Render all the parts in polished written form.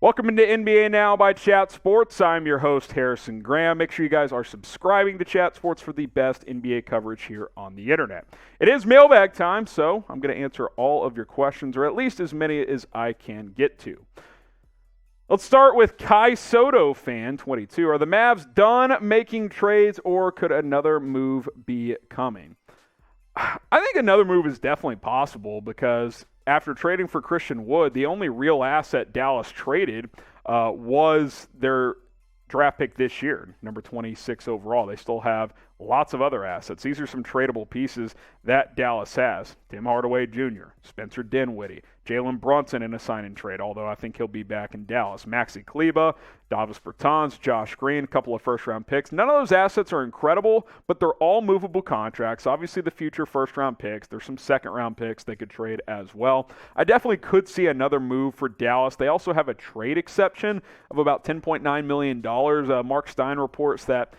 Welcome into NBA Now by Chat Sports. I'm your host, Harrison Graham. Make sure you guys are subscribing to Chat Sports for the best NBA coverage here on the internet. It is mailbag time, so I'm going to answer all of your questions, or at least as many as I can get to. Let's start with Kai Soto fan 22. Are the Mavs done making trades, or could another move be coming? I think another move is definitely possible because after trading for Christian Wood, the only real asset Dallas traded was their draft pick this year, number 26 overall. They still have lots of other assets. These are some tradable pieces that Dallas has. Tim Hardaway Jr., Spencer Dinwiddie, Jalen Brunson in a sign-and trade, although I think he'll be back in Dallas. Maxi Kleber, Davis Bertans, Josh Green, a couple of first-round picks. None of those assets are incredible, but they're all movable contracts. Obviously, the future first-round picks. There's some second-round picks they could trade as well. I definitely could see another move for Dallas. They also have a trade exception of about $10.9 million. Mark Stein reports that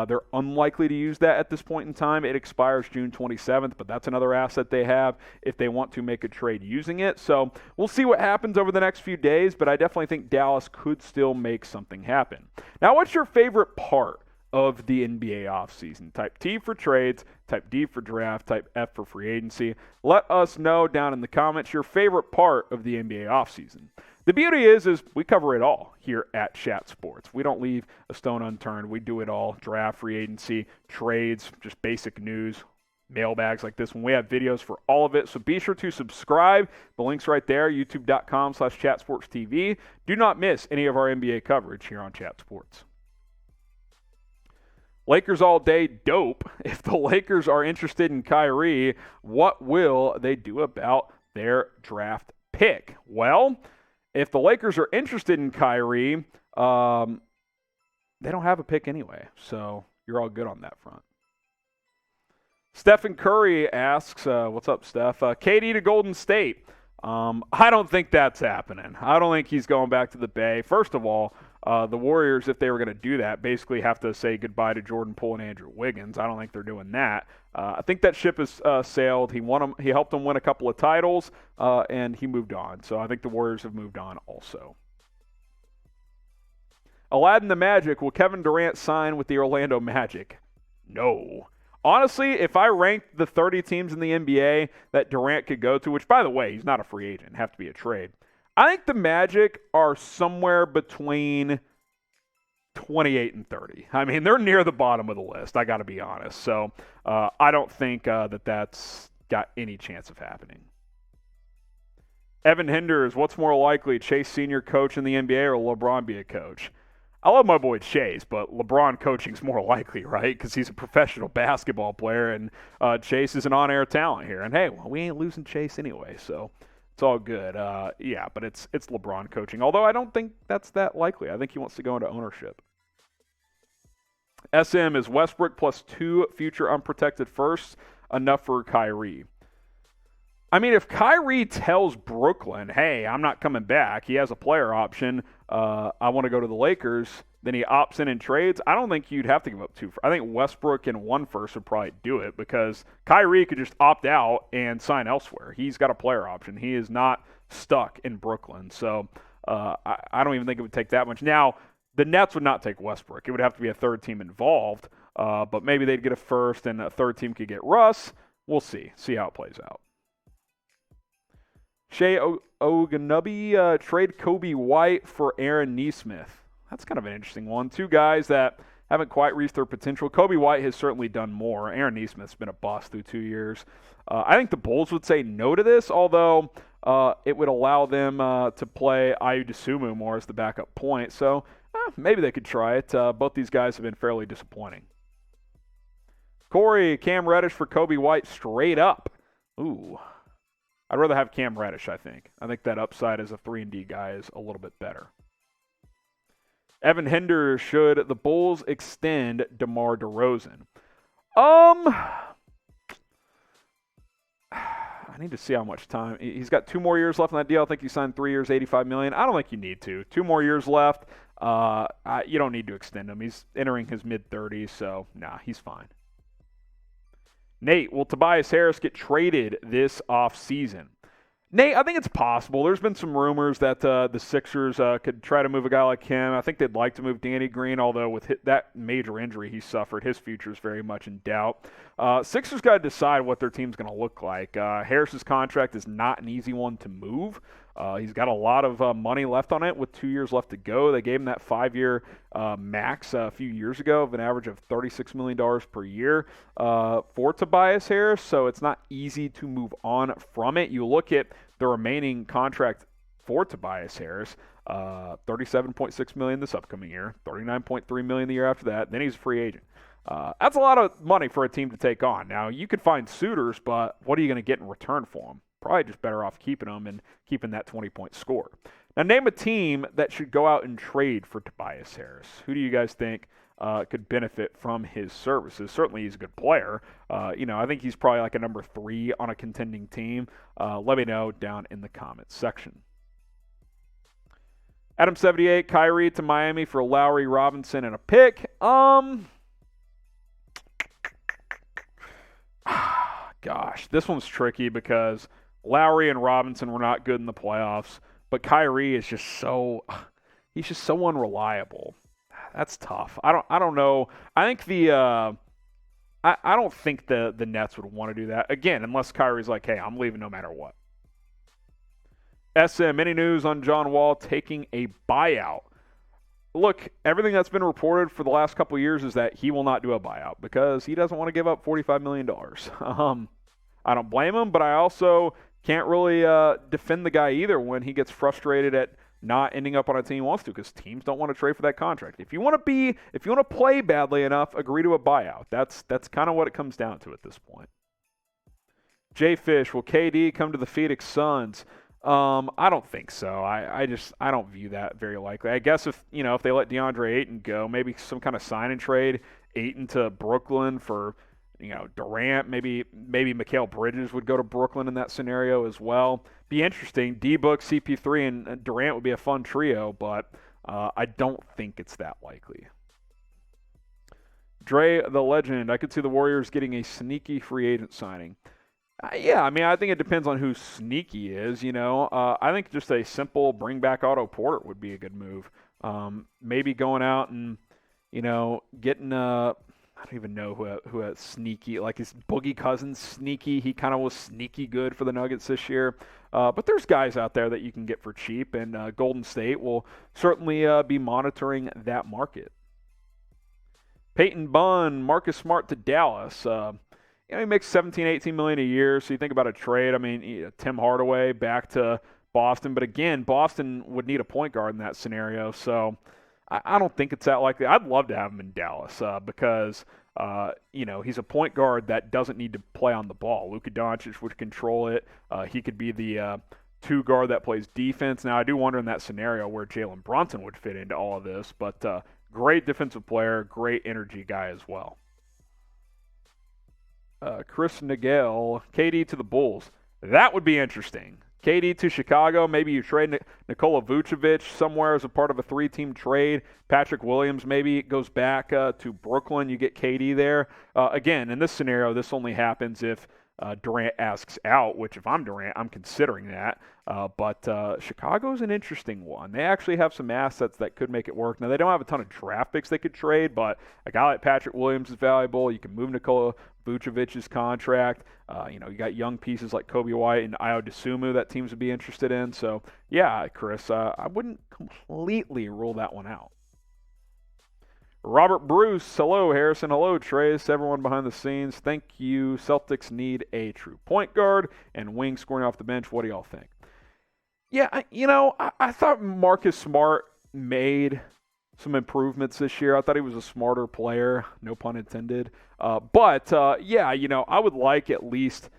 they're unlikely to use that at this point in time. It expires June 27th, but that's another asset they have if they want to make a trade using it. So we'll see what happens over the next few days, but I definitely think Dallas could still make something happen. Now, what's your favorite part of the NBA offseason? Type T for trades, type D for draft, type F for free agency. Let us know down in the comments your favorite part of the NBA offseason. The beauty is we cover it all here at Chat Sports. We don't leave a stone unturned. We do it all. Draft, free agency, trades, just basic news, mailbags like this one. We have videos for all of it, so be sure to subscribe. The link's right there, youtube.com/chatsportstv. Do not miss any of our NBA coverage here on Chat Sports. Lakers all day dope. If the Lakers are interested in Kyrie, what will they do about their draft pick? Well, if the Lakers are interested in Kyrie, they don't have a pick anyway, so you're all good on that front. Stephen Curry asks, what's up, Steph? KD to Golden State. I don't think that's happening. I don't think he's going back to the Bay. First of all, the Warriors, if they were going to do that, basically have to say goodbye to Jordan Poole and Andrew Wiggins. I don't think they're doing that. I think that ship has sailed. He helped them win a couple of titles, and he moved on. So I think the Warriors have moved on also. Aladdin the Magic, will Kevin Durant sign with the Orlando Magic? No. Honestly, if I ranked the 30 teams in the NBA that Durant could go to, which, by the way, he's not a free agent, have to be a trade, I think the Magic are somewhere between 28 and 30. I mean, they're near the bottom of the list, I got to be honest. So I don't think that's got any chance of happening. Evan Hinders, what's more likely, Chase Sr. coach in the NBA or LeBron be a coach? I love my boy Chase, but LeBron coaching's more likely, right? Because he's a professional basketball player, and Chase is an on-air talent here. And, hey, well, we ain't losing Chase anyway, so it's all good. Yeah, but it's LeBron coaching, although I don't think that's that likely. I think he wants to go into ownership. SM, is Westbrook plus 2 future unprotected firsts enough for Kyrie? I mean, if Kyrie tells Brooklyn, hey, I'm not coming back, he has a player option, I want to go to the Lakers, then he opts in and trades, I don't think you'd have to give up 2. I think Westbrook and 1 first would probably do it because Kyrie could just opt out and sign elsewhere. He's got a player option. He is not stuck in Brooklyn. So I don't even think it would take that much. Now, the Nets would not take Westbrook. It would have to be a third team involved, but maybe they'd get a first and a third team could get Russ. We'll see how it plays out. Shea Ogunnubi, trade Kobe White for Aaron Nesmith. That's kind of an interesting one. 2 guys that haven't quite reached their potential. Kobe White has certainly done more. Aaron Nesmith's been a bust through 2 years. I think the Bulls would say no to this, although it would allow them to play Ayu Dosunmu more as the backup point. So maybe they could try it. Both these guys have been fairly disappointing. Corey, Cam Reddish for Kobe White straight up. Ooh. I'd rather have Cam Reddish, I think. I think that upside as a 3-and-D guy is a little bit better. Evan Hinders, should the Bulls extend DeMar DeRozan? I need to see how much time. He's got 2 more years left on that deal. I think he signed 3 years, $85 million. I don't think you need to. 2 more years left. You don't need to extend him. He's entering his mid-30s, so nah, he's fine. Nate, will Tobias Harris get traded this offseason? Nate, I think it's possible. There's been some rumors that the Sixers could try to move a guy like him. I think they'd like to move Danny Green, although with that major injury he suffered, his future is very much in doubt. Sixers got to decide what their team's going to look like. Harris's contract is not an easy one to move. He's got a lot of money left on it with 2 years left to go. They gave him that 5-year max a few years ago of an average of $36 million per year for Tobias Harris, so it's not easy to move on from it. You look at the remaining contract for Tobias Harris, $37.6 million this upcoming year, $39.3 million the year after that, then he's a free agent. That's a lot of money for a team to take on. Now, you could find suitors, but what are you going to get in return for him? Probably just better off keeping him and keeping that 20-point score. Now, name a team that should go out and trade for Tobias Harris. Who do you guys think could benefit from his services? Certainly, he's a good player. I think he's probably like a number 3 on a contending team. Let me know down in the comments section. Adam78, Kyrie to Miami for Lowry, Robinson, and a pick. Gosh, this one's tricky because Lowry and Robinson were not good in the playoffs, but Kyrie is just he's just so unreliable. That's tough. I don't know. I think I don't think the Nets would want to do that again, unless Kyrie's like, hey, I'm leaving no matter what. SM, any news on John Wall taking a buyout? Look, everything that's been reported for the last couple of years is that he will not do a buyout because he doesn't want to give up $45 million. I don't blame him, but I also can't really defend the guy either when he gets frustrated at not ending up on a team he wants to, because teams don't want to trade for that contract. If you want to play badly enough, agree to a buyout. That's kind of what it comes down to at this point. Jay Fish, will KD come to the Phoenix Suns? I don't think so. I don't view that very likely. I guess if they let DeAndre Ayton go, maybe some kind of sign and trade Ayton to Brooklyn for Durant, maybe Mikal Bridges would go to Brooklyn in that scenario as well. Be interesting. D-Book, CP3, and Durant would be a fun trio, but I don't think it's that likely. Dre the Legend, I could see the Warriors getting a sneaky free agent signing. I think it depends on who sneaky is, I think just a simple bring back Otto Porter would be a good move. Maybe going out and, getting I don't even know who a sneaky, like his Boogie Cousins sneaky. He kind of was sneaky good for the Nuggets this year. But there's guys out there that you can get for cheap, and Golden State will certainly be monitoring that market. Peyton Bunn, Marcus Smart to Dallas. He makes $17-18 million a year, so you think about a trade. Tim Hardaway back to Boston. But again, Boston would need a point guard in that scenario, so I don't think it's that likely. I'd love to have him in Dallas because, he's a point guard that doesn't need to play on the ball. Luka Doncic would control it. He could be the 2 guard that plays defense. Now, I do wonder in that scenario where Jalen Brunson would fit into all of this, but great defensive player, great energy guy as well. Chris Nagel, KD to the Bulls. That would be interesting. KD to Chicago. Maybe you trade Nikola Vucevic somewhere as a part of a 3-team trade. Patrick Williams maybe goes back to Brooklyn. You get KD there. Again, in this scenario, this only happens if Durant asks out, which if I'm Durant, I'm considering that. But Chicago's an interesting one. They actually have some assets that could make it work. Now, they don't have a ton of draft picks they could trade, but a guy like Patrick Williams is valuable. You can move Nikola Vucevic's contract. You got young pieces like Kobe White and Ayo Dosunmu that teams would be interested in. So, yeah, Chris, I wouldn't completely rule that one out. Robert Bruce, hello, Harrison. Hello, Trace. Everyone behind the scenes, thank you. Celtics need a true point guard and wing scoring off the bench. What do y'all think? Yeah, I thought Marcus Smart made some improvements this year. I thought he was a smarter player, no pun intended. But I would like at least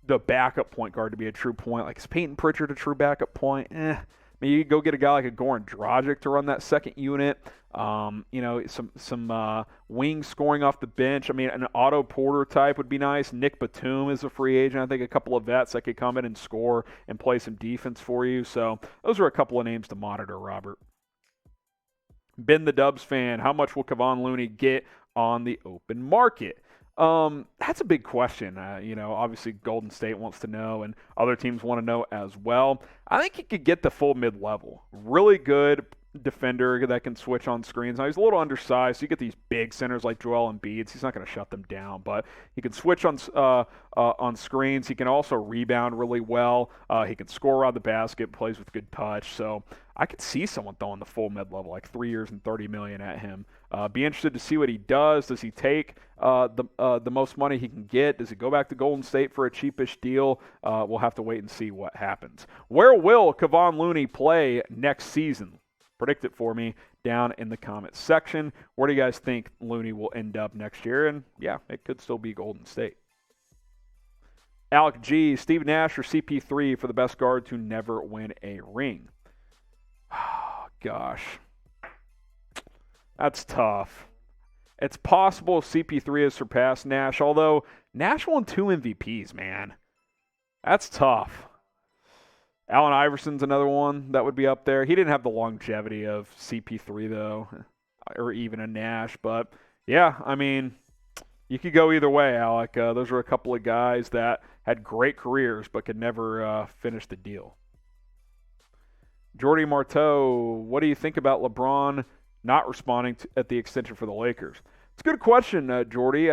the backup point guard to be a true point. Like, is Peyton Pritchard a true backup point? Maybe you go get a guy like a Goran Dragic to run that second unit. Some wing scoring off the bench. An Otto Porter type would be nice. Nick Batum is a free agent. I think a couple of vets that could come in and score and play some defense for you. So those are a couple of names to monitor, Robert. Ben the Dubs fan, how much will Kevon Looney get on the open market? That's a big question. Obviously Golden State wants to know, and other teams want to know as well. I think he could get the full mid-level. Really good defender that can switch on screens. Now, he's a little undersized, so you get these big centers like Joel Embiid. He's not going to shut them down, but he can switch on screens. He can also rebound really well. He can score around the basket, plays with good touch. So I could see someone throwing the full mid-level, like 3 years and $30 million at him. Be interested to see what he does. Does he take the most money he can get? Does he go back to Golden State for a cheapish deal? We'll have to wait and see what happens. Where will Kevon Looney play next season? Predict it for me down in the comments section. Where do you guys think Looney will end up next year? And yeah, it could still be Golden State. Alec G, Steve Nash or CP3 for the best guard to never win a ring? Oh, gosh. That's tough. It's possible CP3 has surpassed Nash, although Nash won 2 MVPs, man. That's tough. Allen Iverson's another one that would be up there. He didn't have the longevity of CP3, though, or even a Nash. But, yeah, I mean, you could go either way, Alec. Those were a couple of guys that had great careers but could never finish the deal. Jordy Marteau, what do you think about LeBron not responding at the extension for the Lakers? It's a good question, Jordy.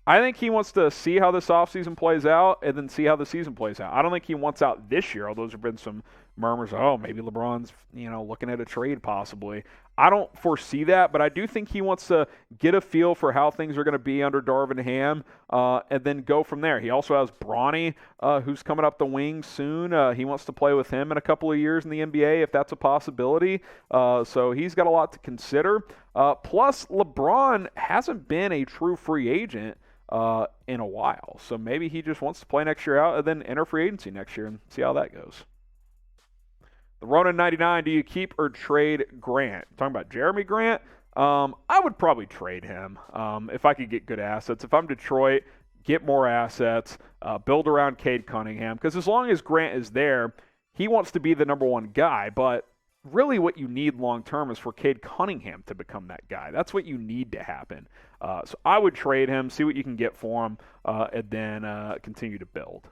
I think he wants to see how this offseason plays out and then see how the season plays out. I don't think he wants out this year, although there have been some murmurs, maybe LeBron's, looking at a trade possibly. I don't foresee that, but I do think he wants to get a feel for how things are going to be under Darvin Ham and then go from there. He also has Bronny, who's coming up the wings soon. He wants to play with him in a couple of years in the NBA if that's a possibility. So he's got a lot to consider. Plus, LeBron hasn't been a true free agent in a while. So maybe he just wants to play next year out and then enter free agency next year and see how that goes. The Ronan 99, do you keep or trade Grant? Talking about Jerami Grant, I would probably trade him if I could get good assets. If I'm Detroit, get more assets, build around Cade Cunningham, because as long as Grant is there, he wants to be the number one guy, but really what you need long-term is for Cade Cunningham to become that guy. That's what you need to happen. So I would trade him, see what you can get for him, and then continue to build.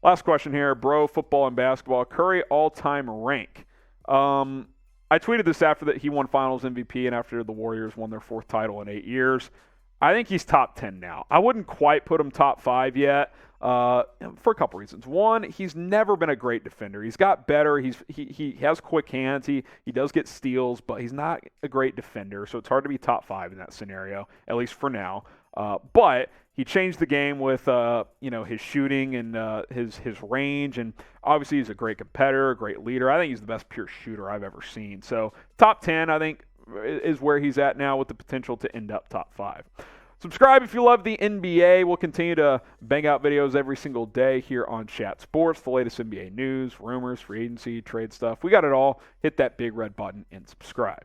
Last question here, bro, football and basketball. Curry all-time rank. I tweeted this after that he won Finals MVP and after the Warriors won their 4th title in 8 years. I think he's top 10 now. I wouldn't quite put him top 5 yet for a couple reasons. One, he's never been a great defender. He's got better. He has quick hands. He does get steals, but he's not a great defender, so it's hard to be top 5 in that scenario, at least for now. But he changed the game with his shooting and his range, and obviously he's a great competitor, a great leader. I think he's the best pure shooter I've ever seen. So top 10, I think, is where he's at now with the potential to end up top 5. Subscribe if you love the NBA. We'll continue to bang out videos every single day here on Chat Sports. The latest NBA news, rumors, free agency, trade stuff. We got it all. Hit that big red button and subscribe.